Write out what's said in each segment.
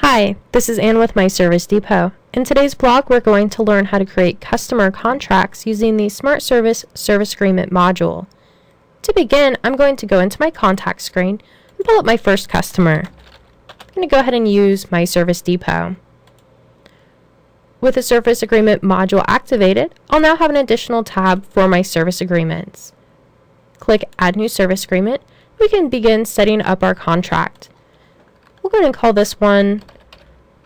Hi, this is Anne with My Service Depot. In today's blog, we're going to learn how to create customer contracts using the Smart Service Service Agreement module. To begin, I'm going to go into my contact screen and pull up my first customer. I'm going to go ahead and use My Service Depot. With the Service Agreement module activated, I'll now have an additional tab for my service agreements. Click Add New Service Agreement. We can begin setting up our contract. We'll go ahead and call this one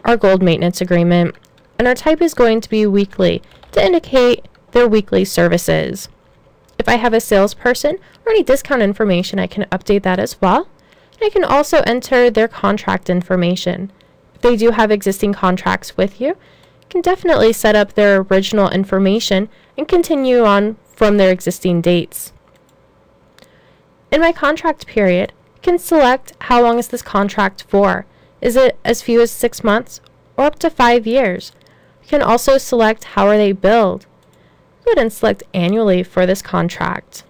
our Gold Maintenance Agreement, and our type is going to be weekly to indicate their weekly services. If I have a salesperson or any discount information, I can update that as well. And I can also enter their contract information. If they do have existing contracts with you, you can definitely set up their original information and continue on from their existing dates. In my contract period, can select how long is this contract for. Is it as few as 6 months or up to 5 years? You can also select how are they billed. Go ahead and select annually for this contract.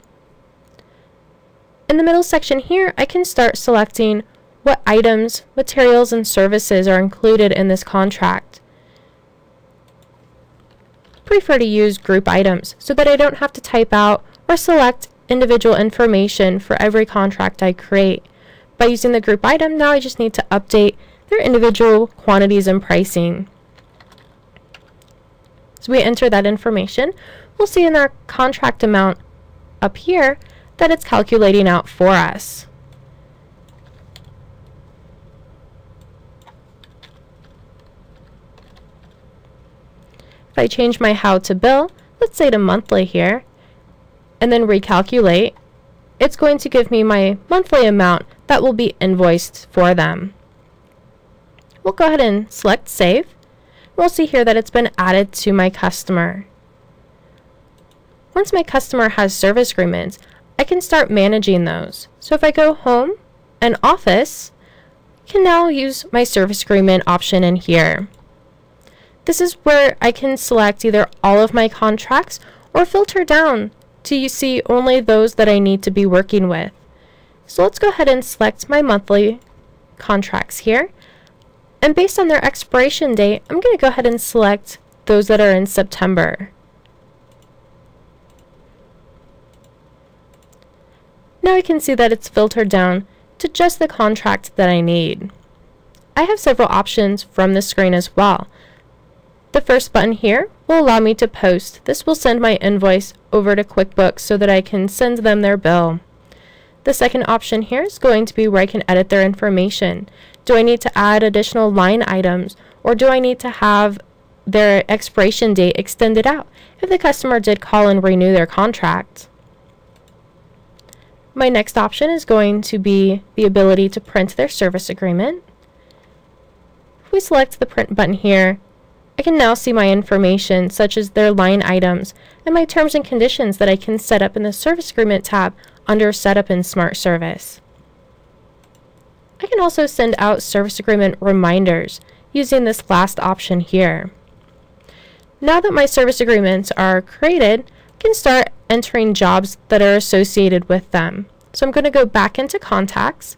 In the middle section here, I can start selecting what items, materials, and services are included in this contract. I prefer to use group items so that I don't have to type out or select individual information for every contract I create. By using the group item, now I just need to update their individual quantities and pricing. As we enter that information, we'll see in our contract amount up here that it's calculating out for us. If I change my how to bill, let's say to monthly here, and then recalculate, it's going to give me my monthly amount that will be invoiced for them. We'll go ahead and select Save. We'll see here that it's been added to my customer. Once my customer has service agreements, I can start managing those. So if I go Home and Office, I can now use my service agreement option in here. This is where I can select either all of my contracts or filter down to see only those that I need to be working with. So let's go ahead and select my monthly contracts here. And based on their expiration date, I'm going to go ahead and select those that are in September. Now I can see that it's filtered down to just the contract that I need. I have several options from this screen as well. The first button here will allow me to post. This will send my invoice over to QuickBooks so that I can send them their bill. The second option here is going to be where I can edit their information. Do I need to add additional line items, or do I need to have their expiration date extended out if the customer did call and renew their contract? My next option is going to be the ability to print their service agreement. If we select the print button here, I can now see my information such as their line items and my terms and conditions that I can set up in the Service Agreement tab under Setup in Smart Service. I can also send out service agreement reminders using this last option here. Now that my service agreements are created, I can start entering jobs that are associated with them. So I'm going to go back into Contacts,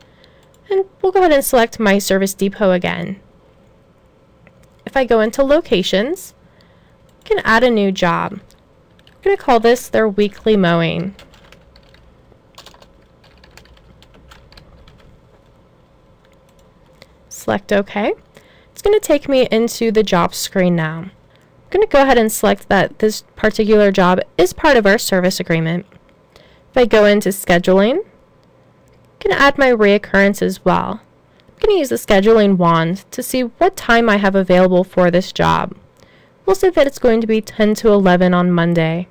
and we'll go ahead and select My Service Depot again. If I go into Locations, I can add a new job. I'm going to call this their weekly mowing. Select OK. It's going to take me into the job screen now. I'm going to go ahead and select that this particular job is part of our service agreement. If I go into Scheduling, I can add my reoccurrence as well. I'm going to use the scheduling wand to see what time I have available for this job. We'll say that it's going to be 10 to 11 on Monday.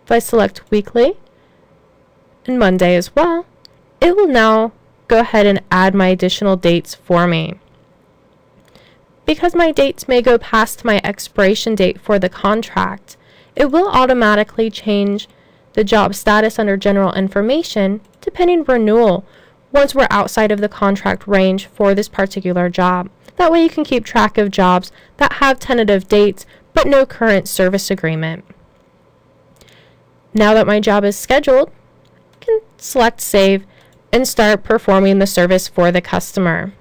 If I select weekly and Monday as well, it will now go ahead and add my additional dates for me. Because my dates may go past my expiration date for the contract, it will automatically change the job status under General Information to pending renewal once we're outside of the contract range for this particular job. That way you can keep track of jobs that have tentative dates but no current service agreement. Now that my job is scheduled, I can select Save and start performing the service for the customer.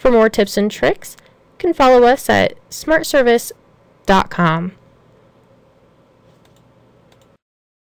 For more tips and tricks, you can follow us at smartservice.com.